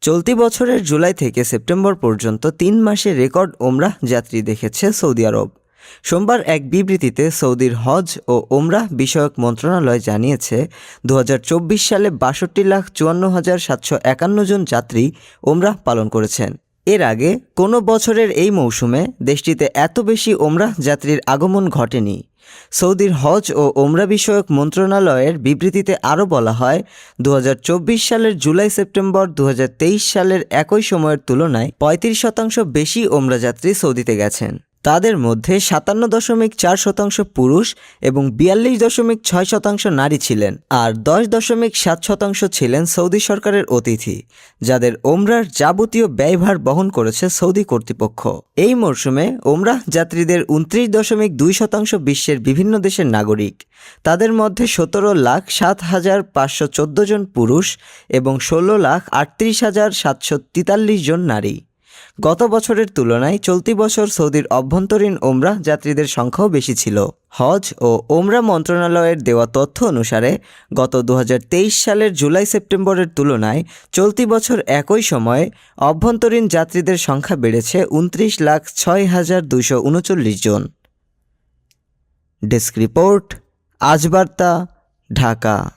চলতি বছরের জুলাই থেকে সেপ্টেম্বর পর্যন্ত ৩ মাসে রেকর্ড ওমরাহ যাত্রী দেখেছে সৌদি আরব। সোমবার এক বিবৃতিতে সৌদির হজ ও ওমরাহ বিষয়ক মন্ত্রণালয় জানিয়েছে ২০২৪ সালে ৬২,৫৪,৭৫১ জন যাত্রী ওমরাহ পালন করেছেন। এর আগে কোনো বছরের এই মৌসুমে দেশটিতে এত বেশি ওমরাহ যাত্রীর আগমন ঘটেনি। সৌদির হজ ও ওমরাহ বিষয়ক মন্ত্রণালয়ের বিবৃতিতে আরও বলা হয়, ২০২৪ সালের জুলাই সেপ্টেম্বর ২০২৩ সালের একই সময়ের তুলনায় ৩৫% বেশি ওমরাহ যাত্রী সৌদিতে গেছেন। তাদের মধ্যে ৫৭.৪% পুরুষ এবং ৪২.৬% নারী ছিলেন, আর ১০.৭% ছিলেন সৌদি সরকারের অতিথি, যাদের ওমরাহর যাবতীয় ব্যয়ভার বহন করেছে সৌদি কর্তৃপক্ষ। এই মরশুমে ওমরাহ যাত্রীদের ২৯.২% বিশ্বের বিভিন্ন দেশের নাগরিক। তাদের মধ্যে ১৭,০৭,৫১৪ জন পুরুষ এবং ১৬,৩৮,৭৪৩ জন নারী। গত বছরের তুলনায় চলতি বছর সৌদির অভ্যন্তরীণ ওমরাহ যাত্রীদের সংখ্যাও বেশি ছিল। হজ ও ওমরাহ মন্ত্রণালয়ের দেওয়া তথ্য অনুসারে গত ২০২৩ সালের জুলাই সেপ্টেম্বরের তুলনায় চলতি বছর একই সময়ে অভ্যন্তরীণ যাত্রীদের সংখ্যা বেড়েছে ২৯,০০৬,২৩৯ জন। ডেস্ক রিপোর্ট, আজ বার্তা, ঢাকা।